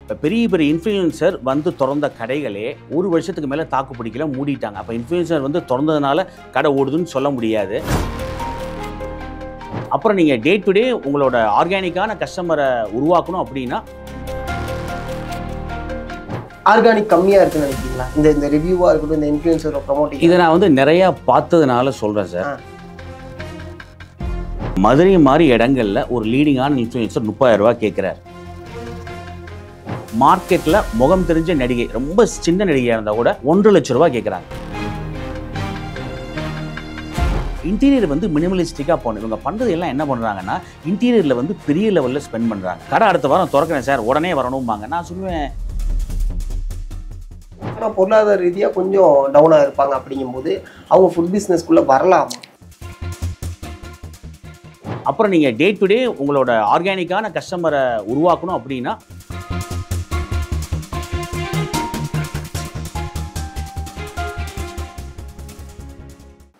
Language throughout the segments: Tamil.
இப்போ பெரிய பெரிய இன்ஃப்ளூயன்சர் வந்து திறந்த கடைகளே ஒரு வருஷத்துக்கு மேலே தாக்கு பிடிக்கல, மூடிட்டாங்க. அப்போ இன்ஃப்ளூயன்சர் வந்து திறந்ததுனால கடை ஓடுதுன்னு சொல்ல முடியாது. அப்புறம் நீங்கள் டே டு டே உங்களோட ஆர்கானிக்கான கஸ்டமரை உருவாக்கணும் அப்படின்னா ஆர்கானிக் கம்மியாக இருக்குன்னு நினைக்கிறீங்களா? இந்த ரிவ்யூவாக இருக்கட்டும், இந்த இன்ஃப்ளூயன்சர் ப்ரமோட்டிங், இதை நான் வந்து நிறையா பார்த்ததுனால சொல்கிறேன் சார். மதுரை மாதிரி இடங்கள்ல ஒரு லீடிங்கான இன்ஃப்ளூயன்சர் 30,000 ரூபா கேட்குறாரு. மார்க்கெட்டில் முகம் தெரிஞ்ச நடிகை, ரொம்ப சின்ன நடிகையாக இருந்தால் கூட 1.5 லட்சம் ரூபா கேட்குறாங்க. இன்டீரியர் வந்து மினிமலிஸ்டிக்காக போகணும். இவங்க பண்ணுறது எல்லாம் என்ன பண்ணுறாங்கன்னா, இன்டீரியரில் வந்து பெரிய லெவலில் ஸ்பெண்ட் பண்ணுறாங்க. கடை அடுத்த வாரம் திறக்கிறேன் சார், உடனே வரணும்பாங்க. நான் சொல்லுவேன், ஆனால் பொருளாதார ரீதியாக கொஞ்சம் டவுனாக இருப்பாங்க. அப்படிங்கும்போது அவங்க ஃபுட் பிஸ்னஸ்க்குள்ளே வரலாமா? அப்புறம் நீங்கள் டே டு டே உங்களோட ஆர்கானிக்கான கஸ்டமரை உருவாக்கணும் அப்படின்னா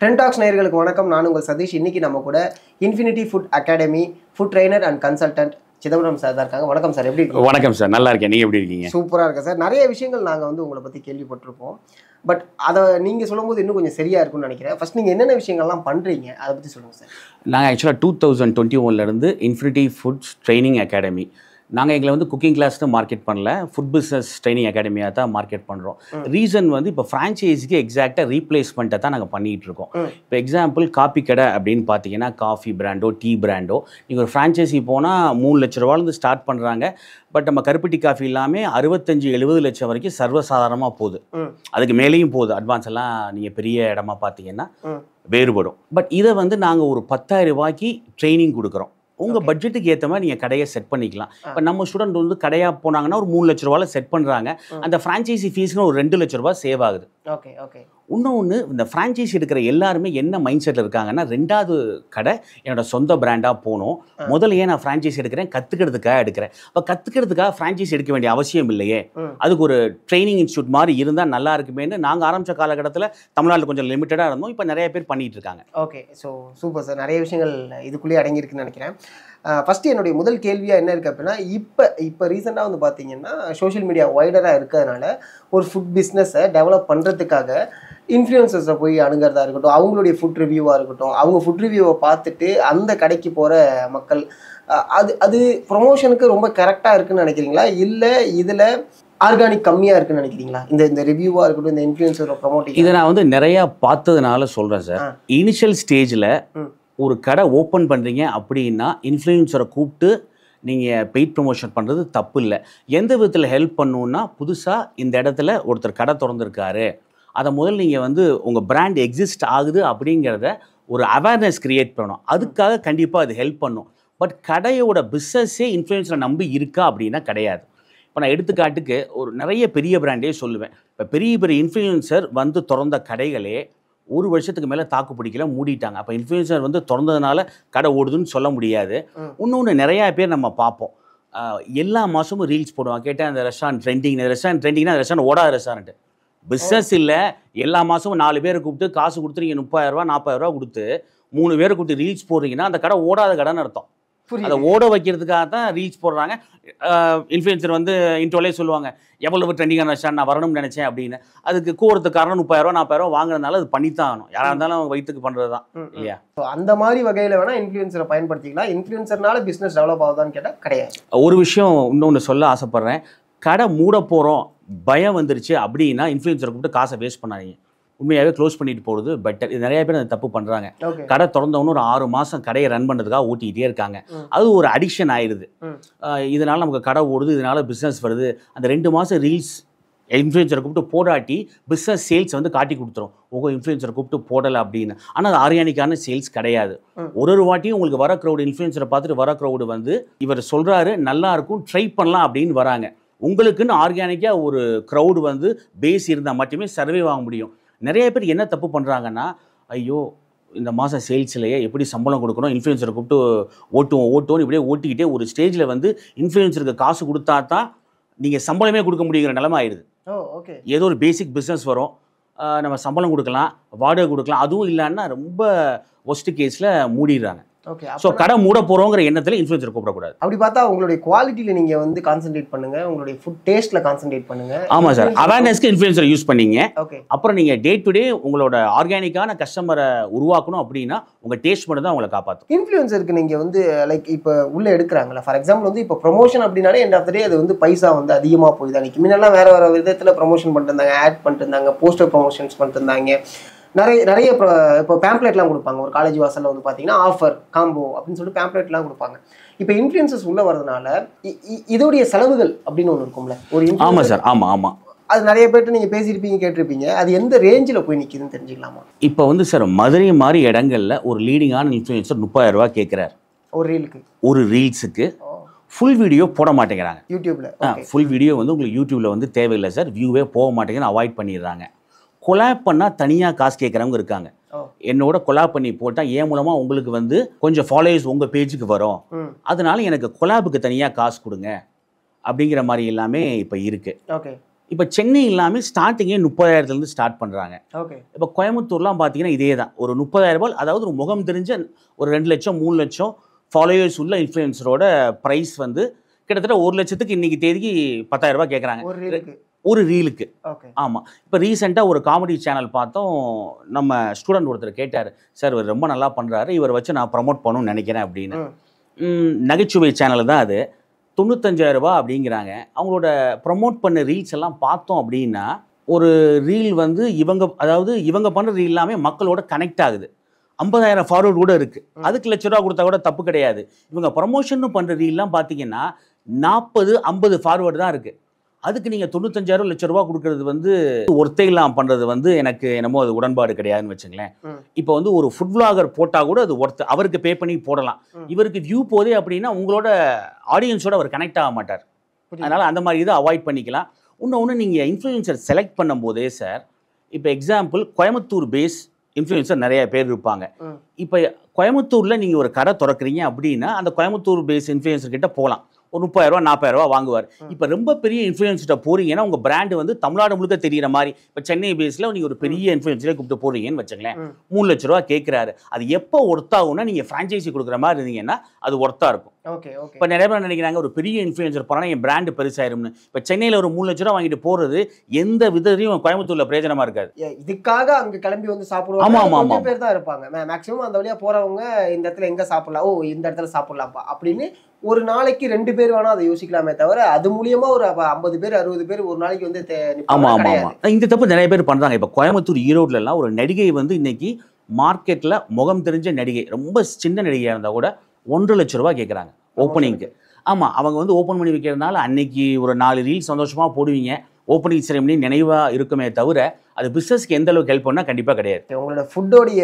ட்ரெண்ட் டாக்ஸ் நேயர்களுக்கு வணக்கம். நான் உங்கள் சதீஷ். இன்னைக்கு நம்ம கூட infinity food academy food trainer and consultant Chidambaram sir தான் இருக்காங்க. வணக்கம் சார், எப்படி இருக்கீங்க? வணக்கம் சார், நல்லா இருக்கேன். நீங்கள் எப்படி இருக்கீங்க? சூப்பராக இருக்கேன் சார். நிறைய விஷயங்கள் நாங்கள் வந்து உங்களை பற்றி கேள்விப்பட்டிருப்போம். பட் அதை நீங்கள் சொல்லும்போது இன்னும் கொஞ்சம் சரியாக இருக்கும்னு நினைக்கிறேன். ஃபர்ஸ்ட் நீங்கள் என்னென்ன விஷயங்கள்லாம் பண்ணுறீங்க அதை பற்றி சொல்லுங்கள் சார். நாங்கள் ஆக்சுவலாக 2021 இன்ஃபினிட்டி ஃபுட்ஸ் ட்ரைனிங் அகாடமி, நாங்கள் எங்களை வந்து குக்கிங் கிளாஸ்னு மார்க்கெட் பண்ணல, ஃபுட் பிஸ்னஸ் ட்ரைனிங் அகாடமியாக தான் மார்க்கெட் பண்ணுறோம். ரீசன் வந்து இப்போ ஃப்ரான்ச்சைஸிக்கு எக்ஸாக்டாக ரீப்ளேஸ்மெண்ட்டை தான் நாங்கள் பண்ணிகிட்டு இருக்கோம். இப்போ எக்ஸாம்பிள் காப்பி கடை அப்படின்னு பார்த்தீங்கன்னா, காஃபி பிராண்டோ டீ பிராண்டோ நீங்கள் ஒரு ஃப்ரான்ச்சைஸி போனால் 3 லட்ச ரூபாலேருந்து ஸ்டார்ட் பண்ணுறாங்க. பட் நம்ம கருப்பட்டி காஃபி எல்லாமே 65-70 லட்சம் வரைக்கும் சர்வசாதாரணமாக போகுது. அதுக்கு மேலேயும் போகுது. அட்வான்ஸ் எல்லாம் நீங்கள் பெரிய இடமா பார்த்தீங்கன்னா வேறுபடும். பட் இதை வந்து நாங்கள் ஒரு 10,000 ரூபாய்க்கு ட்ரைனிங் கொடுக்குறோம். உங்கள் பட்ஜெட்டுக்கு ஏற்ற மாதிரி நீங்கள் கடையை செட் பண்ணிக்கலாம். இப்போ நம்ம ஸ்டூடெண்ட் வந்து கடையாக போனாங்கன்னா ஒரு 3 லட்ச ரூபாயில் செட் பண்ணுறாங்க. அந்த ஃப்ரான்ச்சைசி ஃபீஸ்க்கு ஒரு 2 லட்ச ரூபா சேவ் ஆகுது. Okay okay. இன்னொன்று, இந்த ஃப்ரான்ச்சைசி எடுக்கிற எல்லாருமே என்ன மைண்ட் செட்டில் இருக்காங்கன்னா, 2வது கடை என்னோட சொந்த பிராண்டாக போகணும். முதல்ல ஏன் நான் ஃப்ரான்ச்சைசி எடுக்கிறேன், கற்றுக்கிறதுக்காக எடுக்கிறேன். இப்போ கற்றுக்கிறதுக்காக ஃப்ரான்ச்சைசி எடுக்க வேண்டிய அவசியம் இல்லையே, அதுக்கு ஒரு ட்ரைனிங் இன்ஸ்டியூட் மாதிரி இருந்தால் நல்லா இருக்குமேன்னு நாங்கள் ஆரம்பித்த காலகட்டத்தில் தமிழ்நாட்டில் கொஞ்சம் லிமிட்டடாக இருந்தோம். இப்போ நிறைய பேர் பண்ணிகிட்டு இருக்காங்க. Okay, so super sir. நிறைய விஷயங்கள் இதுக்குள்ளேயே அடங்கியிருக்குன்னு நினைக்கிறேன். ஃபஸ்ட்டு என்னுடைய முதல் கேள்வியாக என்ன இருக்குது அப்படின்னா, இப்போ ரீசெண்டாக வந்து பார்த்தீங்கன்னா சோஷியல் மீடியா வைடராக இருக்கிறதுனால ஒரு ஃபுட் பிஸ்னஸை டெவலப் பண்ணுறதுக்காக இன்ஃப்ளூயன்சர்ஸை போய் அணுகிறதா இருக்கட்டும், அவங்களுடைய ஃபுட் ரிவ்யூவாக இருக்கட்டும், அவங்க ஃபுட் ரிவ்யூவை பார்த்துட்டு அந்த கடைக்கு போகிற மக்கள், அது ப்ரொமோஷனுக்கு ரொம்ப கரெக்டாக இருக்குன்னு நினைக்கிறீங்களா? இல்லை இதில் ஆர்கானிக் கம்மியாக இருக்குன்னு நினைக்கிறீங்களா? இந்த ரிவ்யூவாக இருக்கட்டும், இந்த இன்ஃப்ளூயன்சர் ப்ரமோட்டிங், இதை நான் வந்து நிறையா பார்த்ததுனால சொல்கிறேன் சார். இனிஷியல் ஸ்டேஜில் ஒரு கடை ஓப்பன் பண்ணுறீங்க அப்படின்னா இன்ஃப்ளூயன்சரை கூப்பிட்டு நீங்கள் பெய்ட் ப்ரொமோஷன் பண்ணுறது தப்பு இல்லை. எந்த விதத்தில் ஹெல்ப் பண்ணணுன்னா, புதுசாக இந்த இடத்துல ஒருத்தர் கடை திறந்துருக்காரு, அதை முதல்ல நீங்கள் வந்து உங்கள் பிராண்ட் எக்ஸிஸ்ட் ஆகுது அப்படிங்கிறத ஒரு அவேர்னஸ் க்ரியேட் பண்ணணும். அதுக்காக கண்டிப்பாக அது ஹெல்ப் பண்ணும். பட் கடையோட பிஸ்னஸே இன்ஃப்ளூயன்ஸில் நம்பி இருக்கா அப்படின்னா கிடையாது. இப்போ நான் எடுத்துக்காட்டுக்கு ஒரு நிறைய பெரிய பிராண்டே சொல்லுவேன். இப்போ பெரிய பெரிய இன்ஃப்ளூயன்சர் வந்து திறந்த கடைகளே ஒரு வருஷத்துக்கு மேலே தாக்கு பிடிக்கல, மூடிட்டாங்க. அப்போ இன்ஃப்ளூயன்சர் வந்து திறந்ததுனால கடை ஓடுதுன்னு சொல்ல முடியாது. இன்னொன்று, நிறையா பேர் நம்ம பார்ப்போம், எல்லா மாதமும் ரீல்ஸ் போடுவாங்க. கேட்டால் அந்த ரெஸ்டாரண்ட் ட்ரெண்டிங்னா அந்த ரெஸ்டாரண்ட் ஓடாத ரெஸ்டாரண்ட். பிஸ்னஸ் இல்லை, எல்லா மாதமும் 4 பேரை கூப்பிட்டு காசு கொடுத்து நீங்கள் 30,000 ரூபா 40,000 ரூபா கொடுத்து 3 பேரை கூப்பிட்டு ரீல்ஸ் போடுறீங்கன்னா அந்த கடை ஓடாத கடைன்னு அர்த்தம். அதை ஓட வைக்கிறதுக்காக தான் ரீல்ஸ் போடுறாங்க. இன்ஃப்ளூயன்சர் வந்து இன்ட்ரோலே சொல்லுவாங்க, எவ்வளவு ட்ரெண்டிங்கான ரெஸ்டாரண்ட் நான் வரணும்னு நினச்சேன் அப்படின்னு. அதுக்கு கூறதுக்கு காரணம் 30,000 ரூபா 40,000 ரூபா வாங்குறதுனால அது பண்ணித்தான் ஆகணும். யாராக இருந்தாலும் அவங்க வயிற்றுக்கு பண்ணுறது தான் இல்லையா? ஸோ அந்த மாதிரி வகையில் வேணால் இன்ஃப்ளூயன்சரை பயன்படுத்திக்கலாம். இன்ஃப்ளூயன்சர்னால பிஸ்னஸ் டெவலப் ஆகுதான்னு கேட்டால் கிடையாது. ஒரு விஷயம் இன்னொன்று சொல்ல ஆசைப்பட்றேன். கடை மூட போகிறோம், பயம் வந்துருச்சு அப்படின்னா இன்ஃப்ளூயன்சரை கூப்பிட்டு காசை வேஸ்ட் பண்ணாதீங்க. உண்மையாகவே க்ளோஸ் பண்ணிட்டு போகிறது பெட்டர். இது நிறைய பேர் அந்த தப்பு பண்ணுறாங்க. கடை திறந்தவொன்னு ஒரு 6 மாதம் கடையை ரன் பண்ணுறதுக்காக ஓட்டிகிட்டே இருக்காங்க. அது ஒரு அடிக்ஷன் ஆயிடுது. இதனால் நமக்கு கடை ஓடுது, இதனால் பிஸ்னஸ் வருது. அந்த 2 மாதம் ரீல்ஸ் இன்ஃப்ளூயன்சரை கூப்பிட்டு போடாட்டி பிஸ்னஸ் சேல்ஸ் வந்து காட்டி கொடுத்துரும். இன்ஃப்ளூயன்சரை கூப்பிட்டு போடலை அப்படின்னு. ஆனால் அது ஆர்கானிக்கான சேல்ஸ் கிடையாது. ஒரு வாட்டியும் உங்களுக்கு வர க்ரௌடு, இன்ஃப்ளூயன்சரை பார்த்துட்டு வர க்ரௌடு வந்து இவர் சொல்கிறாரு நல்லா இருக்கும் ட்ரை பண்ணலாம் அப்படின்னு வராங்க. உங்களுக்குன்னு ஆர்கானிக்காக ஒரு க்ரௌடு வந்து பேஸ் இருந்தால் மட்டுமே சர்வே வாங்க முடியும். நிறைய பேர் என்ன தப்பு பண்ணுறாங்கன்னா, ஐயோ இந்த மாதம் சேல்ஸ்லையே எப்படி சம்பளம் கொடுக்கணும், இன்ஃப்ளூயன்சரை கூப்பிட்டு ஓட்டுவோம் இப்படியே ஓட்டிக்கிட்டே ஒரு ஸ்டேஜில் வந்து இன்ஃப்ளூயன்சருக்கு காசு கொடுத்தா தான் நீங்கள் சம்பளமே கொடுக்க முடியுங்கிற நிலைமை ஆயிடுது. ஏதோ ஒரு பேசிக் பிஸ்னஸ் வரும், நம்ம சம்பளம் கொடுக்கலாம், வாடகை கொடுக்கலாம், அதுவும் இல்லைன்னா ரொம்ப ஒஸ்ட் கேஸில் மூடிடுறாங்க. ஓகே. ஸோ கடை மூட போகிறோங்கிற எண்ணத்தில் இன்ஃப்ளூயன்சர் கூப்பிடக்கூடாது. அப்படி பார்த்தா உங்களுடைய குவாலிட்டியில் நீங்கள் வந்து கான்சென்ட்ரேட் பண்ணுங்க, உங்களுடைய ஃபுட் டேஸ்ட்டில் கான்சென்ட்ரேட் பண்ணுங்க. ஆமாம் சார், அவேர்னஸ்க்கு இன்ஃப்ளூயன்சர் யூஸ் பண்ணீங்க. ஓகே. அப்புறம் நீங்கள் டே டு டே உங்களோட ஆர்கானிக்கான கஸ்டமரை உருவாக்கணும் அப்படின்னா உங்கள் டேஸ்ட் மட்டும் தான் உங்களை காப்பாற்றும். இன்ஃப்ளூயன்சருக்கு நீங்கள் வந்து லைக் இப்போ உள்ளே எடுக்கிறாங்களா, ஃபார் எக்ஸாம்பிள் வந்து இப்போ ப்ரொமோஷன் அப்படின்னாலே எண்ட் ஆஃப் த டே அது வந்து பைசா வந்து அதிகமாக போய் தான் நிற்கும். முன்னெல்லாம் வேறு வேறு விதத்தில் ப்ரொமோஷன் பண்ணிட்டு இருந்தாங்க, ஆட் பண்ணிட்டு இருந்தாங்க, போஸ்டர் ப்ரொமோஷன்ஸ் பண்ணிட்டு இருந்தாங்க, நிறைய இப்போ பேம்ப்ளெட்லாம் கொடுப்பாங்க. ஒரு காலேஜ் வாசலில் வந்து பார்த்தீங்கன்னா ஆஃபர் காம்போ அப்படின்னு சொல்லிட்டு பேம்ப்ளெட்லாம் கொடுப்பாங்க. இப்போ இன்ஃப்ளூயன்சர்ஸ் உள்ளே வரதுனால இதோடைய செலவுகள் அப்படின்னு ஒன்று இருக்கும்ல ஒரு. ஆமாம் சார், ஆமாம் ஆமாம். அது நிறைய பேர்ட்டு நீங்கள் பேசியிருப்பீங்க, கேட்டிருப்பீங்க. அது எந்த ரேஞ்சில் போய் நிற்கிதுன்னு தெரிஞ்சுக்கலாமா? இப்போ வந்து சார் மதுரை மாதிரி இடங்களில் ஒரு லீடிங்கான இன்ஃப்ளூயன்சர் 30,000 ரூபா கேட்குறாரு ஒரு ரீலுக்கு. ஒரு ரீல்ஸுக்கு ஃபுல் வீடியோ போட மாட்டேங்கிறாங்க யூடியூப்ல. ஃபுல் வீடியோ வந்து உங்களுக்கு யூடியூப்ல வந்து தேவையில்லை சார், வியூவே போக மாட்டேங்குன்னு அவாய்ட் பண்ணிடுறாங்க. கொலாப் பண்ணால் தனியாக காசு கேட்குறவங்க இருக்காங்க. என்னோட கொலாப் பண்ணி போட்டால் ஏன் மூலமாக உங்களுக்கு வந்து கொஞ்சம் ஃபாலோவர்ஸ் உங்கள் பேஜுக்கு வரும், அதனால எனக்கு கொலாபுக்கு தனியாக காசு கொடுங்க அப்படிங்கிற மாதிரி எல்லாமே இப்போ இருக்குது. ஓகே. இப்போ சென்னை எல்லாமே ஸ்டார்டிங்கே 30,000 ஸ்டார்ட் பண்ணுறாங்க. ஓகே. இப்போ கோயம்புத்தூர்லாம் பார்த்தீங்கன்னா இதே தான், ஒரு 30,000 ரூபாய். அதாவது ஒரு முகம் தெரிஞ்ச ஒரு 2 லட்சம் 3 லட்சம் ஃபாலோவர்ஸ் உள்ள இன்ஃப்ளூயன்சரோட ப்ரைஸ் வந்து கிட்டத்தட்ட 1 லட்சத்துக்கு இன்னைக்கு தேதிக்கு 10,000 ரூபாய் கேட்குறாங்க ஒரு ரீலுக்கு. ஆமாம். இப்போ ரீசெண்டாக ஒரு காமெடி சேனல் பார்த்தோம், நம்ம ஸ்டூடெண்ட் ஒருத்தர் கேட்டார், சார் இவர் ரொம்ப நல்லா பண்ணுறாரு, இவரை வச்சு நான் ப்ரமோட் பண்ணணும்னு நினைக்கிறேன் அப்படின்னு. நகைச்சுவை சேனல் தான் அது, 95,000 ரூபாய் அப்படிங்கிறாங்க. அவங்களோட ப்ரமோட் பண்ண ரீல்ஸ் எல்லாம் பார்த்தோம் அப்படின்னா ஒரு ரீல் வந்து இவங்க பண்ணுற ரீல் எல்லாமே மக்களோட கனெக்ட் ஆகுது. 50,000 ஃபார்வர்டு கூட இருக்குது. அதுக்கு ₹1,00,000 கொடுத்தா கூட தப்பு கிடையாது. இவங்க ப்ரமோஷன் பண்ணுற ரீல்லாம் பார்த்தீங்கன்னா 40-50 ஃபார்வர்டு தான் இருக்குது. அதுக்கு நீங்கள் 95,000 லட்ச ரூபா கொடுக்கறது வந்து ஒர்த்தையெல்லாம் பண்ணுறது வந்து எனக்கு என்னமோ அது உடன்பாடு கிடையாதுன்னு வச்சுங்களேன். இப்போ வந்து ஒரு ஃபுட் விளாகர் போட்டால் கூட அது ஒர்த்து, அவருக்கு பே பண்ணி போடலாம். இவருக்கு வியூ போதே அப்படின்னா உங்களோட ஆடியன்ஸோட அவர் கனெக்ட் ஆக மாட்டார். அதனால் அந்த மாதிரி இதை அவாய்ட் பண்ணிக்கலாம். இன்னொன்று நீங்கள் இன்ஃப்ளூயன்சர் செலக்ட் பண்ணும்போதே சார், இப்போ எக்ஸாம்பிள் கோயம்புத்தூர் பேஸ் இன்ஃப்ளூயன்சர் நிறைய பேர் இருப்பாங்க. இப்போ கோயம்புத்தூரில் நீங்கள் ஒரு கடை திறக்கிறீங்க அப்படின்னா அந்த கோயம்புத்தூர் பேஸ் இன்ஃப்ளூயன்சர் கிட்ட போகலாம், ஒரு 30,000 40,000 வாங்குவார். இப்போ ரொம்ப பெரிய இன்ஃப்ளூயன்ஸ்கிட்ட போறீங்கன்னா உங்கள் பிராண்டு வந்து தமிழ்நாடு முழுக்க தெரிகிற மாதிரி, இப்போ சென்னை பேஸில் நீங்கள் ஒரு பெரிய இன்ஃப்ளூயன்ஸரே கூப்பிட்டு போறீங்கன்னு வச்சுங்களேன், 3 லட்ச ரூபா கேட்குறாரு. அது எப்போ ஒர்த்தாகும்னா நீங்கள் ஃப்ரான்ச்சைசி கொடுக்குற மாதிரி இருந்தீங்கன்னா அது ஒர்த்தாக இருக்கும். இப்போ நிறைய பேர் நினைக்கிறாங்க ஒரு பெரிய இன்ஃப்ளூயன்சர் போனால் என் பிராண்டு பெருசாயிரும்னு. இப்போ சென்னையில் ஒரு 3 லட்ச ரூபா வாங்கிட்டு போகிறது எந்த விதத்தையும் கோயம்புத்தூரில் பிரயோஜனமாக இருக்காது. இதுக்காக அங்கே கிளம்பி வந்து சாப்பிடுவாங்க பேர் தான் இருப்பாங்க. மேக்ஸிமம் அந்த வழியாக போகிறவங்க இந்த இடத்துல எங்கே சாப்பிடலாம், இந்த இடத்துல சாப்பிடலாம்ப்பா அப்படின்னு ஒரு நாளைக்கு 2 பேர் வேணா அதை யோசிக்கலாமே தவிர அது மூலியமா ஒரு 50 பேர் 60 பேர் ஒரு நாளைக்கு வந்து இந்த தப்பு நிறைய பேர் பண்றாங்க. இப்போ கோயம்புத்தூர் ஈரோடுல எல்லாம் ஒரு நடிகை வந்து இன்னைக்கு மார்க்கெட்ல முகம் தெரிஞ்ச நடிகை, ரொம்ப சின்ன நடிகையா இருந்தா கூட 1.5 லட்ச ரூபாய் கேட்குறாங்க ஓப்பனிங்க்கு. ஆமாம், அவங்க வந்து ஓப்பன் பண்ணி வைக்கிறதுனால அன்னைக்கு ஒரு 4 ரீல் சந்தோஷமாக போடுவீங்க, ஓப்பனிங் செரமனி நினைவாக இருக்குமே தவிர அது பிஸ்னஸ்க்கு எந்த அளவுக்கு ஹெல்ப் பண்ணால் கண்டிப்பாக கிடையாது. உங்களோட ஃபுட்டோடைய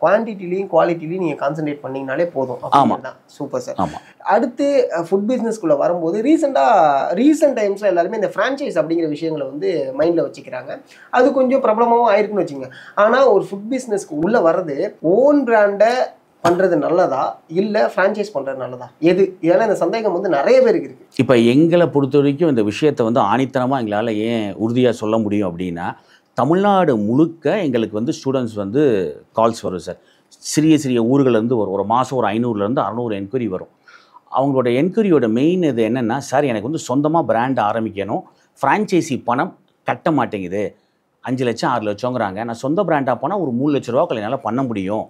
குவான்டிட்டிலையும் குவாலிட்டிலையும் நீங்கள் கான்சன்ட்ரேட் பண்ணிங்கனாலே போதும். ஆமாம் தான், சூப்பர் சார். ஆமாம். அடுத்து ஃபுட் பிஸ்னஸ்குள்ளே வரும்போது ரீசெண்ட் டைம்ஸில் எல்லாருமே இந்த ஃப்ரான்ச்சைஸ் அப்படிங்கிற விஷயங்களை வந்து மைண்டில் வச்சுக்கிறாங்க. அது கொஞ்சம் பிரபலமாகவும் ஆயிருக்குன்னு வச்சுங்க. ஆனால் ஒரு ஃபுட் பிஸ்னஸ்க்கு உள்ளே வர்றது ஓன் பிராண்டை பண்ணுறது நல்லதா இல்லை ஃப்ரான்ச்சைஸ் பண்ணுறது நல்லதா, எது? ஏன்னா இந்த சந்தேகம் வந்து நிறைய பேருக்கு இருக்குது. இப்போ எங்களை பொறுத்த வரைக்கும் இந்த விஷயத்தை வந்து ஆணித்தனமாக எங்களால் ஏன் உறுதியாக சொல்ல முடியும் அப்படின்னா, தமிழ்நாடு முழுக்க எங்களுக்கு வந்து ஸ்டூடெண்ட்ஸ் வந்து கால்ஸ் வரும் சார். சிறிய ஊர்கள்லேருந்து ஒரு மாதம் ஒரு 500லேருந்து 600 என்கொயரி வரும். அவங்களோட என்கொயரியோட மெயின் இது என்னென்னா, சார் எனக்கு வந்து சொந்தமாக பிராண்ட் ஆரம்பிக்கணும், ஃப்ரான்ச்சைசி பணம் கட்ட மாட்டேங்குது, 5 லட்சம் 6 லட்சங்கிறாங்க, நான் சொந்த பிராண்டாக போனால் ஒரு 3 லட்ச ரூபாய்க்கு என்னால் பண்ண முடியும்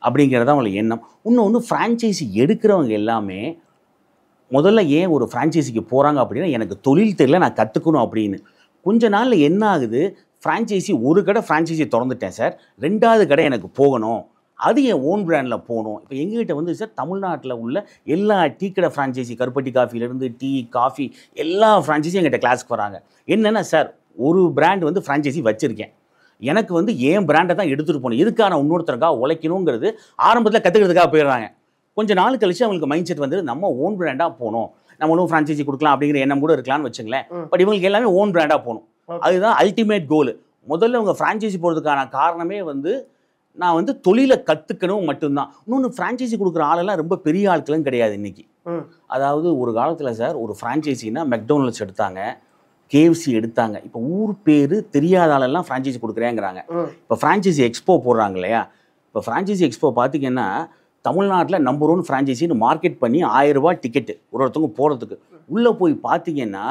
அப்படிங்கிறது தான் அவங்களுக்கு எண்ணம். இன்னொன்று ஃப்ரான்ச்சைசி எடுக்கிறவங்க எல்லாமே முதல்ல ஏன் ஒரு ஃப்ரான்ச்சைசிக்கு போகிறாங்க அப்படின்னா, எனக்கு தொழில் தெரியல, நான் கற்றுக்கணும் அப்படின்னு. கொஞ்ச நாளில் என்ன ஆகுது, ஃப்ரான்ச்சைசி ஒரு கடை ஃப்ரான்ச்சைசி திறந்துட்டேன் சார், 2வது கடை எனக்கு போகணும், அது என் ஓன் பிராண்டில் போகணும். இப்போ எங்ககிட்ட வந்து சார் தமிழ்நாட்டில் உள்ள எல்லா டீ கடை ஃப்ரான்ச்சைசி, கருப்பட்டி காஃபிலேருந்து டீ காஃபி எல்லா ஃப்ரான்ச்சைஸியும் எங்கிட்ட கிளாஸ்க்கு வராங்க. என்னென்னா சார், ஒரு பிராண்ட் வந்து ஃப்ரான்ச்சைசி வச்சுருக்கேன், எனக்கு வந்து ஏன் பிராண்டை தான் எடுத்துகிட்டு போகணும், எதுக்காக உன்னொருத்தருக்காக உழைக்கணுங்கிறது ஆரம்பத்தில் கற்றுக்கிறதுக்காக போயிடுறாங்க. கொஞ்சம் நாள் கழிச்சு அவங்களுக்கு மைண்ட் செட் வந்து நம்ம ஓன் பிராண்டாக போகணும், நம்ம ஒன்றும் ஃப்ரான்ச்சைசி கொடுக்கலாம் அப்படிங்கிற எண்ணம் கூட இருக்கலாம்னு வச்சுங்களேன். பட் இவங்களுக்கு எல்லாமே ஓன் பிராண்டாக போகணும், அதுதான் அல்டிமேட் கோல். முதல்ல அவங்க ஃப்ரான்ச்சைசி போகிறதுக்கான காரணமே வந்து நான் வந்து தொழிலை கற்றுக்கணும் மட்டும்தான். இன்னொன்று ஃப்ரான்ச்சைசி கொடுக்குற ஆளெல்லாம் ரொம்ப பெரிய ஆட்களும் கிடையாது இன்றைக்கி. அதாவது ஒரு காலத்தில் சார் ஒரு ஃப்ரான்ச்சைசின்னா மெக்டொனால்ட்ஸ் எடுத்தாங்க, KFC எடுத்தாங்க. இப்போ ஊர் பேர் தெரியாத ஆளெல்லாம் ஃப்ரான்ச்சைசி கொடுக்குறேங்கிறாங்க. இப்போ ஃப்ரான்ச்சைசி எக்ஸ்போ போடுறாங்க இல்லையா, இப்போ ஃப்ரான்ச்சைசி எக்ஸ்போ பார்த்திங்கன்னா தமிழ்நாட்டில் நம்பர் 1 ஃப்ரான்ச்சைசின்னு மார்க்கெட் பண்ணி 1000 ரூபாய் டிக்கெட்டு ஒருத்தவங்க போகிறதுக்கு. உள்ளே போய் பார்த்தீங்கன்னா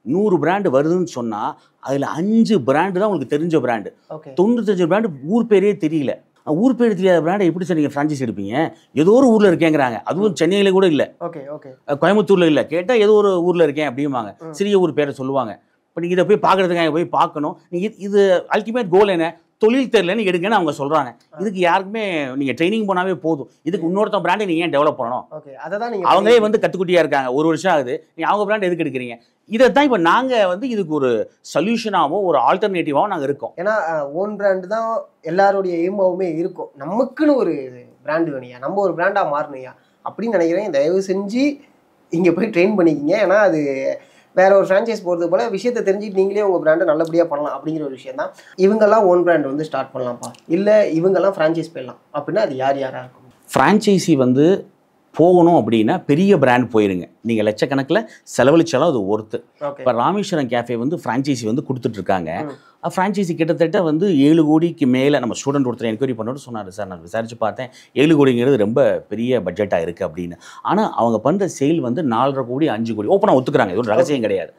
100 பிராண்டு வருதுன்னு சொன்னால் அதில் 5 பிராண்டு தான் உங்களுக்கு தெரிஞ்ச பிராண்டு. 95 பிராண்டு ஊர் பேரே தெரியல. ஊர் பேர் தெரியாத பிராண்டை எப்படி சார் நீங்கள் ஃப்ரான்ச்சைஸ் எடுப்பீங்க? ஏதோ ஒரு ஊரில் இருக்கேங்கிறாங்க. அதுவும் சென்னையில் கூட இல்லை, கோயம்புத்தூரில் இல்லை. கேட்டால் ஏதோ ஒரு ஊரில் இருக்கேன் அப்படிம்பாங்க. சிறிய ஊர் பேரை சொல்லுவாங்க. இப்போ நீங்கள் இதை போய் பார்க்குறதுக்காக போய் பார்க்கணும். நீங்கள் இது அல்டிமேட் கோல் என்ன? தொழில் தெரியலன்னு எடுங்கன்னு அவங்க சொல்கிறாங்க. இதுக்கு யாருக்குமே நீங்கள் ட்ரைனிங் போனாவே போதும். இதுக்கு இன்னொருத்த பிராண்டை நீங்கள் ஏன் டெவலப் பண்ணணும்? அவங்களே வந்து கற்றுக்குட்டியாக இருக்காங்க. 1 வருஷம் ஆகுது. நீங்கள் அவங்க பிராண்ட் எதுக்கு எடுக்கிறீங்க? இதை தான் இப்போ நாங்கள் வந்து இதுக்கு ஒரு சொல்யூஷனாகவும் ஒரு ஆல்டர்னேட்டிவாகவும் நாங்கள் இருக்கோம். ஏன்னா ஓன் பிராண்டு தான் எல்லாருடைய எய்மாவுமே இருக்கும். நமக்குன்னு ஒரு பிராண்டு வேணுயா, நம்ம ஒரு பிராண்டாக மாறணுயா அப்படின்னு நினைக்கிறேன். தயவு செஞ்சு இங்கே போய் ட்ரெயின் பண்ணிக்கிங்க. ஏன்னா அது வேற ஒரு ஃப்ரான்ச்சைஸ் போகிறது போல விஷயத்தை தெரிஞ்சுட்டு நீங்களே உங்கள் பிராண்டை நல்லபடியாக பண்ணலாம் அப்படிங்கிற ஒரு விஷயம் தான். இவங்கெல்லாம் ஓன் பிராண்ட் வந்து ஸ்டார்ட் பண்ணலாம்ப்பா, இல்லை இவங்கெல்லாம் ஃப்ரான்ச்சைஸ் போயிடலாம் அப்படின்னா அது யாராக இருக்கும்? ஃப்ரான்ச்சைசி வந்து போகணும் அப்படின்னா பெரிய பிராண்ட் போயிருங்க. நீங்கள் லட்சக்கணக்கில் செலவழிச்சாலும் அது ஒர்த்து. இப்போ ராமேஸ்வரம் கேஃபே வந்து ஃப்ரான்ச்சைசி வந்து கொடுத்துட்ருக்காங்க. ஃப்ரான்ச்சைசி கிட்டத்தட்ட வந்து 7 கோடிக்கு மேலே. நம்ம ஸ்டூடெண்ட் ஒருத்தர் என்கொயரி பண்ணோன்னு சொன்னார், சார் நான் விசாரித்து பார்த்தேன் 7 கோடிங்கிறது ரொம்ப பெரிய பட்ஜெட்டாக இருக்குது அப்படின்னு. ஆனால் அவங்க பண்ணுற சேல் வந்து 4.5 கோடி 5 கோடி ஓப்பனாக ஒத்துக்கிறாங்க. இது ஒரு ரகசியம் கிடையாது.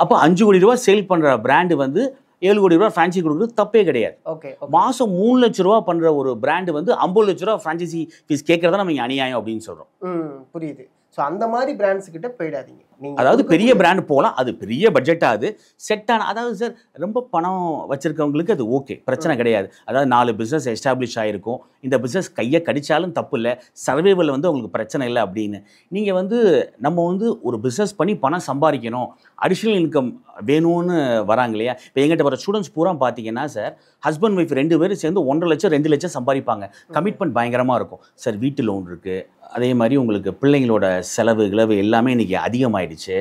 அப்போ 5 கோடி ரூபா சேல் பண்ணுற பிராண்டு வந்து 7 கோடி ரூபா ஃப்ரான்ச்சைசி கொடுக்குறது தப்பே கிடையாது. மாதம் 3 லட்ச ரூபா பண்ணுற ஒரு பிராண்டு வந்து 50 லட்ச ரூபா ஃப்ரான்ச்சைசி ஃபீஸ் கேட்குறதா நம்ம அநியாயம் அப்படின்னு சொல்கிறோம். புரியுது. ஸோ அந்த மாதிரி பிராண்ட்ஸ் கிட்ட போயிடாதீங்க. அதாவது பெரிய பிராண்டு போகலாம், அது பெரிய பட்ஜெட்டாக செட்டான. அதாவது சார் ரொம்ப பணம் வச்சுருக்கவங்களுக்கு அது ஓகே, பிரச்சனை கிடையாது. அதாவது 4 பிஸ்னஸ் எஸ்டாப்ளிஷ் ஆகிருக்கும். இந்த பிஸ்னஸ் கையை கடித்தாலும் தப்பு இல்லை, சர்வைவல் வந்து உங்களுக்கு பிரச்சனை இல்லை அப்படின்னு. நீங்கள் வந்து நம்ம வந்து ஒரு பிஸ்னஸ் பண்ணி பணம் சம்பாதிக்கணும், அடிஷ்னல் இன்கம் வேணும்னு வராங்க இல்லையா? இப்போ எங்கிட்ட வர ஸ்டூடெண்ட்ஸ் பூரா பார்த்தீங்கன்னா சார் ஹஸ்பண்ட் ஒய்ஃப் 2 பேரும் சேர்ந்து 1.5 லட்சம் 2 லட்சம் சம்பாதிப்பாங்க. கமிட்மெண்ட் பயங்கரமாக இருக்கும் சார். வீட்டு லோன் இருக்குது, அதே மாதிரி உங்களுக்கு பிள்ளைங்களோட செலவு கிளவு எல்லாமே இன்றைக்கி அதிகமாகிடுச்சு.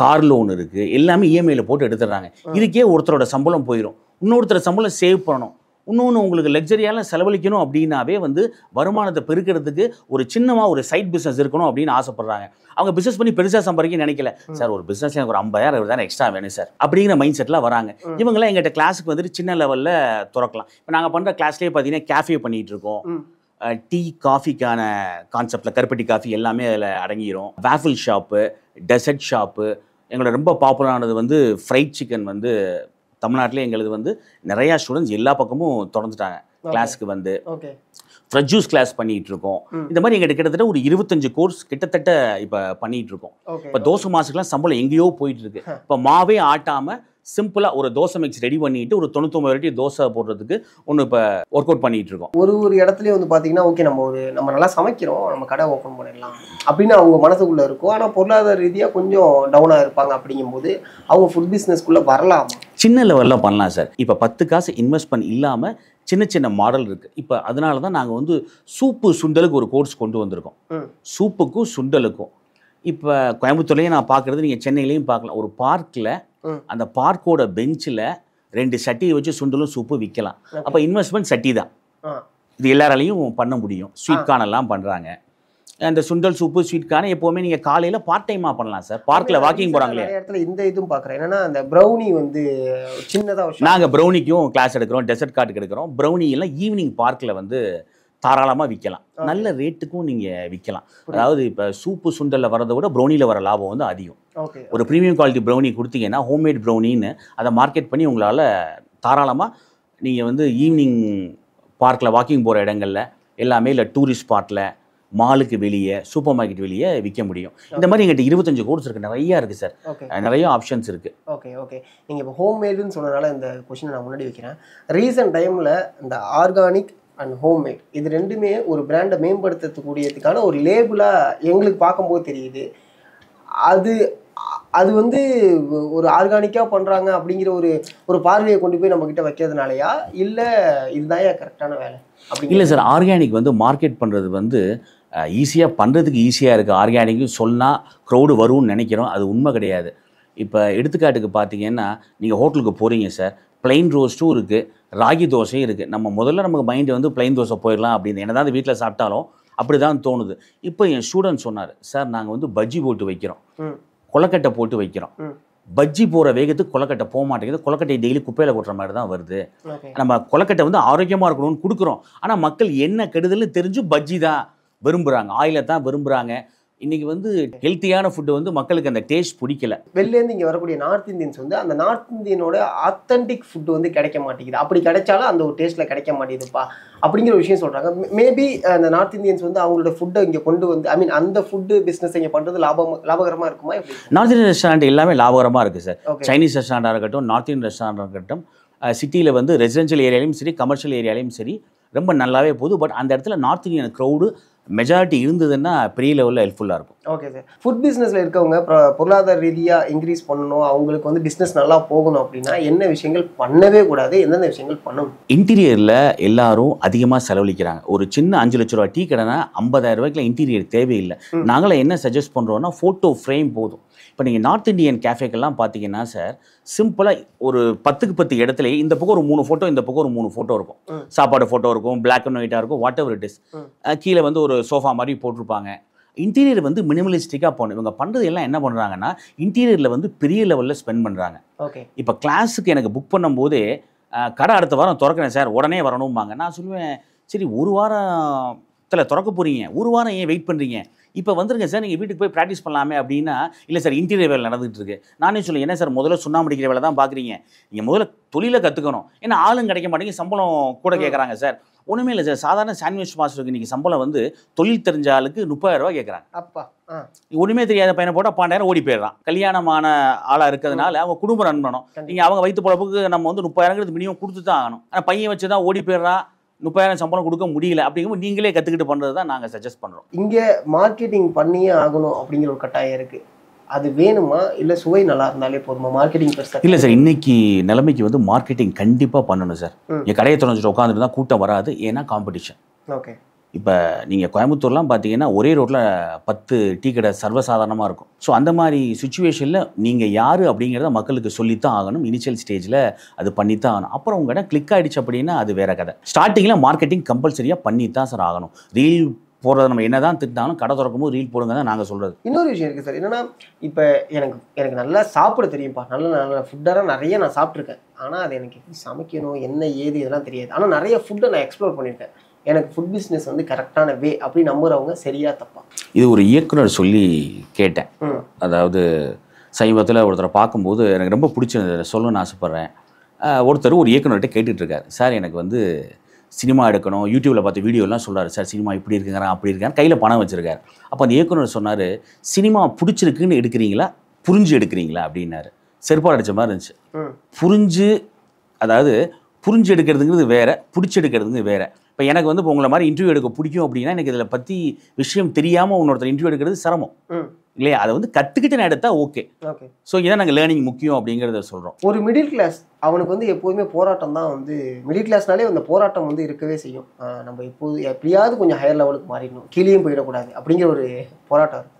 கார் லோன் இருக்குது, எல்லாமே இஎம்ஐயில் போட்டு எடுத்துடுறாங்க. இதுக்கே ஒருத்தரோட சம்பளம் போயிடும். இன்னொருத்தர் சம்பளம் சேவ் பண்ணணும். இன்னொன்று உங்களுக்கு லக்ஸரியால் செலவழிக்கணும் அப்படின்னாவே வந்து வருமானத்தை பெருக்கிறதுக்கு ஒரு சின்னமாக ஒரு சைட் பிஸ்னஸ் இருக்கணும் அப்படின்னு ஆசைப்படுறாங்க. அவங்க பிஸ்னஸ் பண்ணி பெருசாக சம்பாதிக்க நினைக்கல. சார் ஒரு பிஸ்னஸ் எனக்கு ஒரு 50,000 60,000 எக்ஸ்ட்ரா வேணும் சார் அப்படிங்கிற மைண்ட் செட்டில் வராங்க. இவங்களாம் எங்கள்கிட்ட கிளாஸுக்கு வந்துட்டு சின்ன லெவலில் திறக்கலாம். இப்போ நாங்கள் பண்ணுற கிளாஸ்லேயே பார்த்தீங்கன்னா கேஃபே பண்ணிகிட்டு இருக்கோம். டீ காஃபிக்கான கான்செப்டில் கருப்பட்டி காஃபி எல்லாமே அதில் அடங்கிடும். Waffle shop, dessert shop. எங்களோட ரொம்ப பாப்புலரானது வந்து ஃப்ரைட் சிக்கன் வந்து தமிழ்நாட்டிலே எங்களுக்கு வந்து நிறையா ஸ்டூடெண்ட்ஸ் எல்லா பக்கமும் திறந்துட்டாங்க. கிளாஸுக்கு வந்து ஃப்ரெஷ் ஜூஸ் கிளாஸ் பண்ணிகிட்டு இருக்கோம். இந்த மாதிரி எங்கிட்ட கிட்டத்தட்ட ஒரு 25 கோர்ஸ் கிட்டத்தட்ட இப்போ பண்ணிகிட்டு இருக்கோம். இப்போ தோசை மாசுக்கெலாம் சம்பளம் எங்கேயோ போயிட்டு இருக்கு. இப்போ மாவே ஆட்டாமல் சிம்பிளாக ஒரு தோசை மிக்ஸ் ரெடி பண்ணிட்டு ஒரு 99 வெரைட்டி தோசை போடுறதுக்கு ஒன்று இப்போ ஒர்க் அவுட் பண்ணிட்டு இருக்கோம். ஒரு இடத்துலயே வந்து பார்த்தீங்கன்னா ஓகே நம்ம நல்லா சமைக்கிறோம், நம்ம கடை ஓப்பன் பண்ணிடலாம் அப்படின்னு அவங்க மனசுக்குள்ளே இருக்கும். ஆனால் பொருளாதார ரீதியாக கொஞ்சம் டவுனாக இருப்பாங்க. அப்படிங்கும்போது அவங்க ஃபுட் பிஸ்னஸ்க்குள்ளே வரலாமா? சின்ன லெவலில் பண்ணலாம் சார். இப்போ 10 காசு இன்வெஸ்ட்மெண்ட் இல்லாமல் சின்ன சின்ன மாடல் இருக்குது. இப்போ அதனால தான் நாங்கள் வந்து சூப்பு சுண்டலுக்கு ஒரு கோர்ஸ் கொண்டு வந்திருக்கோம். சூப்புக்கும் சுண்டலுக்கும் இப்போ கோயம்புத்தூர்லேயும் நான் பார்க்குறது, நீங்கள் சென்னையிலையும் பார்க்கலாம். ஒரு பார்க்கில் அந்த பார்க்கோட பெஞ்சில் 2 சட்டியை வச்சு சுண்டலும் சூப்பு விற்கலாம். அப்போ இன்வெஸ்ட்மெண்ட் சட்டி தான். இது எல்லாராலையும் பண்ண முடியும். ஸ்வீட் கார்ன் எல்லாம் பண்ணுறாங்க. அந்த சுண்டல் சூப்பு ஸ்வீட் கார்ன் எப்போவுமே நீங்கள் காலையில் பார்ட் டைமாக பண்ணலாம் சார். பார்க்கில் வாக்கிங் போகிறாங்களே இடத்துல இந்த இதுவும் பார்க்குறேன். என்னன்னா அந்த ப்ரௌனி வந்து சின்னதாக நாங்கள் ப்ரௌனிக்கும் கிளாஸ் எடுக்கிறோம், டெசர்ட் கார்டுக்கு எடுக்கிறோம். ப்ரௌனி எல்லாம் ஈவினிங் பார்க்கில் வந்து தாராளமாக விற்கலாம். நல்ல ரேட்டுக்கும் நீங்கள் விற்கலாம். அதாவது இப்போ சூப்பு சுண்டலில் வரதை விட ப்ரௌனியில் வர லாபம் வந்து அதிகம். ஒரு ப்ரீமியம் குவாலிட்டி ப்ரௌனி கொடுத்தீங்கன்னா ஹோம்மேட் ப்ரௌனின்னு அதை மார்க்கெட் பண்ணி உங்களால் தாராளமாக நீங்கள் வந்து ஈவினிங் பார்க்கில் வாக்கிங் போகிற இடங்களில் எல்லாமே, இல்லை டூரிஸ்ட் ஸ்பாட்டில், மாலுக்கு வெளியே, சூப்பர் மார்க்கெட் வெளியே விற்க முடியும். இந்த மாதிரி எங்கிட்ட 25 கோர்ஸ் இருக்குது. நிறையா இருக்குது சார், நிறைய ஆப்ஷன்ஸ் இருக்குது. ஓகே நீங்கள் இப்போ ஹோம்மேடுன்னு சொன்னதுனால இந்த கொஸ்டினை நான் முன்னாடி வைக்கிறேன். ரீசன்ட் டைமில் இந்த ஆர்கானிக் அண்ட் ஹோம்மேட் இது ரெண்டுமே ஒரு பிராண்டை மேம்படுத்தக்கூடியதுக்கான ஒரு லேபிளாக எங்களுக்கு பார்க்கும்போது தெரியுது. அது வந்து ஒரு ஆர்கானிக்காக பண்ணுறாங்க அப்படிங்கிற ஒரு பார்வையை கொண்டு போய் நம்மக்கிட்ட வைக்கிறதுனாலயா, இல்லை இதுதான் கரெக்டான வேலை அப்படி? இல்லை சார், ஆர்கானிக் வந்து மார்க்கெட் பண்ணுறது வந்து ஈஸியாக பண்ணுறதுக்கு ஈஸியாக இருக்குது. ஆர்கானிக்கு சொன்னால் க்ரௌடு வரும்னு நினைக்கிறோம், அது உண்மை கிடையாது. இப்போ எடுத்துக்காட்டுக்கு பார்த்தீங்கன்னா நீங்கள் ஹோட்டலுக்கு போகிறீங்க சார், பிளைன் ரோஸ்ட்டும் இருக்குது, ராகி தோசையும் இருக்குது. நம்ம முதல்ல நமக்கு மைண்டு வந்து பிளைன் தோசை போயிடலாம் அப்படின்னு என்ன தான் வீட்டில் சாப்பிட்டாலும் அப்படி தான் தோணுது. இப்போ என் ஸ்டூடெண்ட் சொன்னார், சார் நாங்கள் வந்து பஜ்ஜி போட்டு வைக்கிறோம், கொலக்கட்டை போட்டு வைக்கிறோம். பஜ்ஜி போகிற வேகத்துக்கு கொலக்கட்டை போக மாட்டேங்குது. கொலக்கட்டை டெய்லி குப்பையில் கொட்டுற மாதிரி தான் வருது. நம்ம கொலக்கட்டை வந்து ஆரோக்கியமாக இருக்கணும்னு கொடுக்குறோம். ஆனால் மக்கள் என்ன கெடுதல்னு தெரிஞ்சு பஜ்ஜி தான் விரும்புகிறாங்க, ஆயிலை தான் விரும்புகிறாங்க. இன்றைக்கி வந்து ஹெல்த்தியான ஃபுட்டு வந்து மக்களுக்கு அந்த டேஸ்ட் பிடிக்கல. வெளிலேருந்து இங்கே வரக்கூடிய நார்த் இந்தியன்ஸ் வந்து அந்த நார்த் இந்தியனோட ஆத்தென்டிக் ஃபுட்டு வந்து கிடைக்க மாட்டேங்குது. அப்படி கிடைச்சாலும் அந்த ஒரு டேஸ்ட்டில் கிடைக்க மாட்டேங்குதுப்பா அப்படிங்கிற ஒரு விஷயம் சொல்கிறாங்க. மேபி அந்த நார்த் இந்தியன்ஸ் வந்து அவங்களோட ஃபுட்டை இங்கே கொண்டு வந்து அந்த ஃபுட்டு பிஸ்னஸ் இங்கே பண்ணுறது லாபகரமாக இருக்குமா? எப்படி? நார்த் இந்தியன் ரெஸ்டாரண்ட் எல்லாமே லாபகரமாக இருக்குது சார். சைனீஸ் ரெஸ்டாரண்டாக இருக்கட்டும், நார்த் இந்தியன் ரெஸ்டாரண்டாக இருக்கட்டும், சிட்டியில் வந்து ரெசிடென்ஷியல் ஏரியாலையும் சரி, கமர்ஷியல் ஏரியாலையும் சரி ரொம்ப நல்லாவே போகுது. பட் அந்த இடத்துல நார்த் இந்தியன் க்ரௌடு மெஜாரிட்டி இருந்ததுன்னா பெரிய லெவலில் ஹெல்ப்ஃபுல்லாக இருக்கும். Okay sir. ஃபுட் பிஸ்னஸில் இருக்கவங்க பொருளாதார ரீதியாக இன்க்ரீஸ் பண்ணணும், அவங்களுக்கு வந்து பிஸ்னஸ் நல்லா போகணும் அப்படின்னா என்ன விஷயங்கள் பண்ணவே கூடாது, எந்தெந்த விஷயங்கள் பண்ணணும்? இன்டீரியரில் எல்லாரும் அதிகமாக செலவழிக்கிறாங்க. ஒரு சின்ன 5 லட்ச ரூபா டீ கடைனா 50,000 ரூபாய்க்குலாம் இன்டீரியர் தேவையில்லை. நாங்களும் என்ன சஜஸ்ட் பண்ணுறோன்னா ஃபோட்டோ ஃப்ரேம் போதும். இப்போ நீங்கள் நார்த் இந்தியன் கேஃபேக்கெல்லாம் பார்த்தீங்கன்னா சார், சிம்பிளாக ஒரு 10க்கு 10 இடத்துலையே இந்த பக்கம் ஒரு 3 ஃபோட்டோ, இந்த பக்கம் ஒரு 3 ஃபோட்டோ இருக்கும். சாப்பாடு ஃபோட்டோ இருக்கும், பிளாக் அண்ட் ஒயிட்டாக இருக்கும், வாட் எவர் இட் இஸ். கீழே வந்து ஒரு சோஃபா மாதிரி போட்டிருப்பாங்க. இன்டீரியர் வந்து மினிமலிஸ்டிக்காக போகணும். இவங்க பண்ணுறது எல்லாம் என்ன பண்ணுறாங்கன்னா இன்டீரியரில் வந்து பெரிய லெவலில் ஸ்பெண்ட் பண்ணுறாங்க. ஓகே. இப்போ கிளாஸுக்கு எனக்கு புக் பண்ணும்போதே கடை அடுத்த வாரம் திறக்கிறேன் சார், உடனே வரணும்பாங்க. நான் சொல்லுவேன், சரி ஒரு வாரத்தில் திறக்க போகிறீங்க, ஒரு வாரம் ஏன் வெயிட் பண்ணுறீங்க, இப்போ வந்துருங்க சார், நீங்கள் வீட்டுக்கு போய் ப்ராக்டிஸ் பண்ணலாமே அப்படின்னா, இல்லை சார் இன்டீரியர் வேலை நடந்துகிட்டு இருக்கு. நானே சொல்லுவேன், என்ன சார் முதல்ல சுண்ணாம்பு அடிக்கிற வேலை தான் பார்க்குறீங்க, நீங்கள் முதல்ல தொழிலை கற்றுக்கணும். ஏன்னா ஆளும் கிடைக்க மாட்டேங்க, சம்பளம் கூட கேட்குறாங்க சார். ஒன்றுமே இல்லை சார், சாதாரண சாண்ட்விச் மாஸ்டருக்கு இன்றைக்கி சம்பளம் வந்து தொழில் தெரிஞ்ச ஆளுக்கு 30,000 ரூபா கேட்குறாங்க. அப்பா ஒன்றுமே தெரியாத பையனை போட்டால் 12,000 ஓடி போயிடுறான். கல்யாணமான ஆளாக இருக்கிறதுனால அவங்க குடும்பம் ரன் பண்ணணும். நீங்கள் அவங்க வயிற்று பொழப்புக்கு நம்ம வந்து 30,000ங்கிறது மினிமம் கொடுத்து தான் ஆகணும். ஆனால் பையன் வச்சு தான் ஓடி போயிடுறான், 30,000 சம்பளம் கொடுக்க முடியல. அப்படிங்கும்போது நீங்களே கற்றுக்கிட்டு பண்ணுறது தான் நாங்கள் சஜஸ்ட் பண்ணுறோம். இங்கே மார்க்கெட்டிங் பண்ணியே ஆகணும் அப்படிங்கிற ஒரு கட்டாயம் இருக்குது. அது வேணுமா, இல்லை சுவை நல்லா இருந்தாலே போதுமா? மார்க்கெட்டிங் பெருசாக இல்லை சார், இன்னைக்கு நிலைமைக்கு வந்து மார்க்கெட்டிங் கண்டிப்பாக பண்ணணும் சார். என் கடையை திறந்துட்டு உட்காந்துட்டு தான் கூட்டம் வராது, ஏன்னா காம்படிஷன். ஓகே. இப்போ நீங்கள் கோயம்புத்தூர்லாம் பார்த்தீங்கன்னா ஒரே ரோட்டில் 10 டீ கடை சர்வசாதாரணமாக இருக்கும். ஸோ அந்த மாதிரி சுச்சுவேஷனில் நீங்கள் யார் அப்படிங்கிறத மக்களுக்கு சொல்லித்தான் ஆகணும். இனிஷியல் ஸ்டேஜில் அது பண்ணித்தான் ஆகணும். அப்புறம் உங்கள் இடம் கிளிக் ஆகிடுச்சு அப்படின்னா அது வேறு கதை. ஸ்டார்டிங்கில் மார்க்கெட்டிங் கம்பல்சரியாக பண்ணித்தான் சார் ஆகணும். ரீல் போடுறது நம்ம என்ன தான் திட்டாலும் கடை திறக்கும்போது ரீல் போடுங்க தான் நாங்கள் சொல்கிறது. இன்னொரு விஷயம் இருக்குது சார், என்னென்னா இப்போ எனக்கு நல்லா சாப்பிட தெரியும்ப்பா, நல்ல ஃபுட்டாக நிறைய நான் சாப்பிட்ருக்கேன். ஆனால் அது எனக்கு எப்படி சமைக்கணும், என்ன ஏது இதெல்லாம் தெரியாது. ஆனால் நிறைய ஃபுட்டை நான் எக்ஸ்ப்ளோர் பண்ணியிருக்கேன். எனக்கு ஃபுட் பிஸ்னஸ் வந்து கரெக்டான வே அப்படின்னு நம்புறவங்க சரியா தப்பா? இது ஒரு இயக்குனர் சொல்லி கேட்டேன். அதாவது சமீபத்தில் ஒருத்தரை பார்க்கும்போது எனக்கு ரொம்ப பிடிச்சது சொல்லணும்னு ஆசைப்பட்றேன். ஒருத்தர் ஒரு இயக்குனர்கிட்ட கேட்டுட்ருக்காரு, சார் எனக்கு வந்து சினிமா எடுக்கணும், யூடியூப்பில் பார்த்து வீடியோலாம் சொல்கிறாரு சார், சினிமா இப்படி இருக்குங்கிறான் அப்படி இருக்காரு, கையில் பணம் வச்சுருக்காரு. அப்போ அந்த இயக்குனர் சொன்னார், சினிமா பிடிச்சிருக்குன்னு எடுக்கிறீங்களா புரிஞ்சு எடுக்கிறீங்களா அப்படின்னாரு. செருப்பாடு அடித்த மாதிரி இருந்துச்சு. புரிஞ்சு, அதாவது புரிஞ்சு எடுக்கிறதுங்கிறது வேறு, பிடிச்சி எடுக்கிறதுங்கிறது வேறு. இப்போ எனக்கு வந்து இப்போ உங்களை மாதிரி இன்டர்வியூ எடுக்க பிடிக்கும் அப்படின்னா எனக்கு இதில் பற்றி விஷயம் தெரியாமல் இன்னொருத்தர் இன்டர்வியூ எடுக்கிறது சிரமம் இல்லையா? அதை வந்து கற்றுக்கிட்டு நான் எடுத்தால் ஓகே. ஸோ இதான் நாங்கள் லேர்னிங் முக்கியம் அப்படிங்கிறத சொல்கிறோம். ஒரு மிடில் கிளாஸ் அவனுக்கு வந்து எப்போதுமே போராட்டம் தான் வந்து, மிடில் கிளாஸ்னாலே அந்த போராட்டம் வந்து இருக்கவே செய்யும். நம்ம எப்படியாவது கொஞ்சம் ஹையர் லெவலுக்கு மாறிடணும், கீழேயும் போயிடக்கூடாது அப்படிங்கிற ஒரு போராட்டம் இருக்கும்.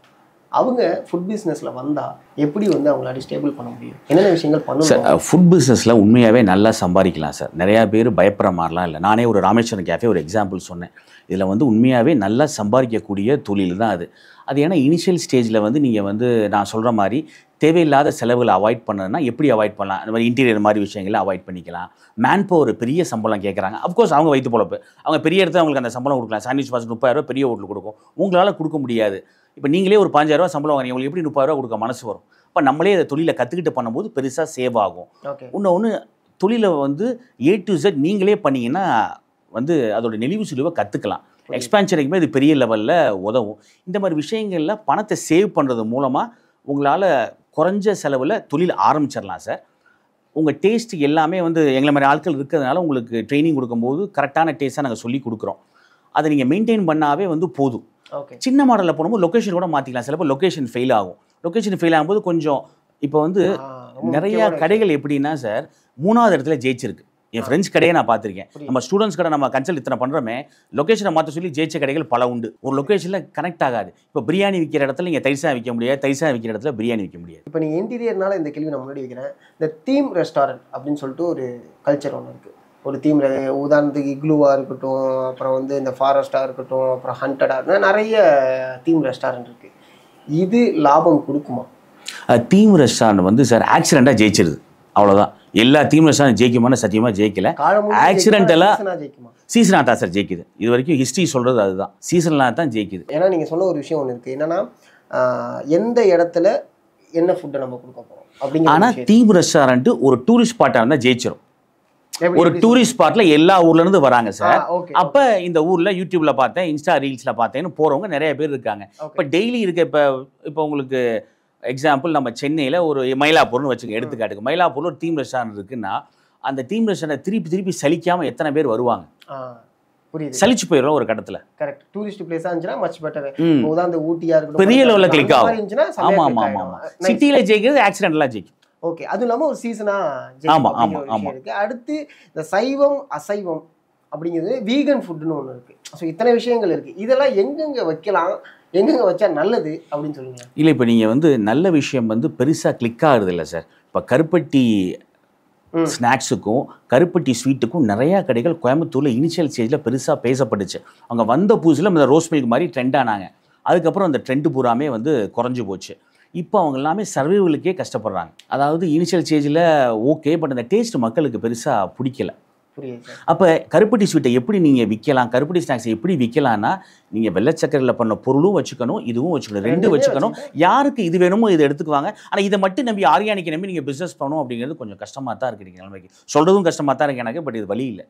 அவங்க ஃபுட் பிஸ்னஸில் வந்தால் எப்படி வந்து அவங்களால ஸ்டேபிள் பண்ண முடியும், என்னென்ன விஷயங்கள் பண்ணணும் சார்? ஃபுட் பிஸ்னஸில் உண்மையாகவே நல்லா சம்பாதிக்கலாம் சார். நிறையா பேர் பயப்படுற மாதிரிலாம் இல்லை. நானே ஒரு ராமேஸ்வரம் கேஃபே ஒரு எக்ஸாம்பிள் சொன்னேன். இதில் வந்து உண்மையாகவே நல்லா சம்பாதிக்கக்கூடிய தொழில் தான் அது. அது ஏன்னா இனிஷியல் ஸ்டேஜில் வந்து நீங்கள் வந்து நான் சொல்கிற மாதிரி தேவையில்லாத செலவுகளை அவாய்ட் பண்ணணும்னா எப்படி அவாய்ட் பண்ணலாம்? அந்த மாதிரி இன்டீரியர் மாதிரி விஷயங்களை அவாய்ட் பண்ணிக்கலாம். மேன் பவர் பெரிய சம்பளம் கேட்குறாங்க, அஃப்கோர்ஸ் அவங்க வயிற்று பொழப்பு, அவங்க பெரிய இடத்துல அவங்களுக்கு அந்த சம்பளம் கொடுக்கலாம். சாண்ட்விச் மாஸ்டர் 30,000 ரூபா பெரிய ஹோட்டல் கொடுக்கும், உங்களால் கொடுக்க முடியாது. இப்போ நீங்களே ஒரு 5,000 ரூபா சம்பளம் வாங்க, உங்களுக்கு எப்படி 30,000 ரூபா கொடுக்க மனசு வரும்? அப்போ நம்மளே அதை தொழிலை கற்றுக்கிட்டு பண்ணும்போது பெருசாக சேவ் ஆகும். இன்னொன்று தொழிலை வந்து A to Z நீங்களே பண்ணிங்கன்னா வந்து அதோட நெளிவு சுழிவை கற்றுக்கலாம். எக்ஸ்பான்ஷனுக்குமே இது பெரிய லெவலில் உதவும். இந்த மாதிரி விஷயங்களில் பணத்தை சேவ் பண்ணுறது மூலமாக உங்களால் குறைஞ்ச செலவில் தொழில் ஆரம்பிச்சிடலாம் சார். உங்கள் டேஸ்ட் எல்லாமே வந்து எங்களை மாதிரி ஆட்கள் இருக்கிறதுனால உங்களுக்கு ட்ரைனிங் கொடுக்கும்போது கரெக்டான டேஸ்ட்டாக நாங்கள் சொல்லி கொடுக்குறோம். அதை நீங்கள் மெயின்டைன் பண்ணாவே வந்து போதும். சின்ன மாடலில் போகும்போது லொக்கேஷன் கூட மாற்றிக்கலாம். சிலப்போ லொக்கேஷன் ஃபெயில் ஆகும். லொக்கேஷன் ஃபெயில் ஆகும்போது கொஞ்சம் இப்போ வந்து நிறையா கடைகள் எப்படின்னா சார் 3வது இடத்துல ஜெயிச்சிருக்கு. என் ஃப்ரெண்ட்ஸ் கடையை நான் பார்த்துருக்கேன். நம்ம ஸ்டூடெண்ட்ஸ் கடை நம்ம கன்சல்ட் இத்தனை பண்ணுறோமே, லொக்கேஷனை மாற்ற சொல்லி ஜெயிச்ச கடைகள் பல உண்டு. ஒரு லொக்கேஷனில் கனெக்ட் ஆகாது. இப்போ பிரியாணி விற்கிற இடத்துல நீங்கள் தைசா விற்க முடியாது, தைசா விற்கிற இடத்துல பிரியாணி விற்க முடியாது. இப்போ நீங்கள் இன்டீரியர்னால இந்த கேள்வி நான் முன்னாடி வைக்கிறேன். இந்த தீம் ரெஸ்டாரண்ட் அப்படின்னு சொல்லிட்டு ஒரு கல்ச்சர் ஒன்று இருக்குது. ஒரு தீமில் உதாரணத்துக்கு இக்லூவாக இருக்கட்டும், அப்புறம் வந்து இந்த ஃபாரஸ்ட்டாக இருக்கட்டும், அப்புறம் ஹண்டடாக நிறைய தீம் ரெஸ்டாரண்ட் இருக்குது. இது லாபம் கொடுக்குமா? தீம் ரெஸ்டாரண்ட் வந்து சார் ஆக்சிடெண்ட்டாக ஜெயிச்சிருது, அவ்வளோதான். எல்லா தீம் ரெஸ்டாரண்ட் ஜெயிக்குமான்னு சத்தியமாக ஜெயிக்கல. ஆக்சிடென்டெல்லாம் சீசனாக தான் சார் ஜெயிக்குது. இது வரைக்கும் ஹிஸ்ட்ரி சொல்கிறது அதுதான், சீசனலாக தான் ஜெயிக்குது. ஏன்னா நீங்கள் சொன்ன ஒரு விஷயம் ஒன்று இருக்குது, என்னன்னா எந்த இடத்துல என்ன ஃபுட்டை நம்ம கொடுக்க போகிறோம் அப்படிங்கிற. ஆனால் தீம் ரெஸ்டாரண்ட்டு ஒரு டூரிஸ்ட் ஸ்பாட்டாக இருந்தால் ஜெயிச்சிடும். ஒரு டூரிஸ்ட் ஸ்பாட்டில் எல்லா ஊர்லேருந்து வராங்க சார். அப்போ இந்த ஊரில் யூடியூப்பில் பார்த்தேன், இன்ஸ்டா ரீல்ஸில் பார்த்தேன்னு போகிறவங்க நிறைய பேர் இருக்காங்க. இப்போ டெய்லி இருக்க இப்போ உங்களுக்கு எக்ஸாம்பிள் நம்ம சென்னையில் ஒரு மயிலாப்பூர்னு வச்சுக்க, எடுத்துக்காட்டுக்கு மயிலாப்பூரில் ஒரு தீம் ரெஸ்டாரண்ட் இருக்குன்னா அந்த தீம் ரெஸ்டாரண்ட் திருப்பி சலிக்காமல் எத்தனை பேர் வருவாங்க? புரியுது. சலிச்சு போயிடும் ஒரு கடத்துல. கரெக்ட். டூரிஸ்ட் பிளேஸா இருந்துச்சுனா மச் பெட்டர். உதாரண ஊட்டியா இருக்கட்டும், பெரிய லெவல்ல கிளிக் ஆகும். ஆமா ஆமா ஆமா. சிட்டில ஜெயிக்கிறது ஆக்சிடென்ட்லாம் ஜெயிக்கும். ஓகே. அது இல்லாம ஒரு சீசனா ஜெயிக்கும் இருக்கு. அடுத்து இந்த சைவம் அசைவம் அப்படிங்கிறது வீகன் ஃபுட்னு ஒன்று இருக்கு. ஸோ இத்தனை விஷயங்கள் இருக்கு. இதெல்லாம் எங்கெங்க வைக்கலாம், எங்கெங்க வச்சா நல்லது அப்படின்னு சொல்லுங்க. இல்லை, இப்போ நீங்கள் நல்ல விஷயம் பெருசாக கிளிக் ஆகுறது இல்லை சார். இப்போ கருப்பட்டி ஸ்நாக்ஸுக்கும் கருப்பட்டி ஸ்வீட்டுக்கும் நிறையா கடைகள் கோயம்புத்தூரில் இனிஷியல் ஸ்டேஜில் பெருசாக பேசப்பட்டுச்சு. அவங்க வந்த புதுசில் இந்த ரோஸ் மில்க் மாதிரி ட்ரெண்ட் ஆனாங்க. அதுக்கப்புறம் அந்த ட்ரெண்டு பூராமே குறைஞ்சி போச்சு. இப்போ அவங்க எல்லாமே சர்வைவலுக்கே கஷ்டப்படுறாங்க. அதாவது இனிஷியல் ஸ்டேஜில் ஓகே, பட் அந்த டேஸ்ட் மக்களுக்கு பெருசாக பிடிக்கல. அப்போ கருப்பட்டி ஸ்வீட்டை எப்படி நீங்கள் விற்கலாம், கருப்பட்டி ஸ்நாக்ஸை எப்படி விற்கலான்னா, நீங்கள் வெள்ளச்சக்கரையில் பண்ண பொருளும் வச்சுக்கணும், இதுவும் வச்சுக்கணும், ரெண்டு வச்சுக்கணும். யாருக்கு இது வேணுமோ இதை எடுத்துக்குவாங்க. ஆனால் இதை மட்டும் நம்பி ஆர்கானிக்கை நம்பி நீங்கள் பிஸ்னஸ் பண்ணணும் அப்படிங்கிறது கொஞ்சம் கஷ்டமாக தான் இருக்குது நிலைமைக்கு. சொல்கிறதும் கஷ்டமாக தான் இருக்குது எனக்கு, பட் இது வழி இல்லை.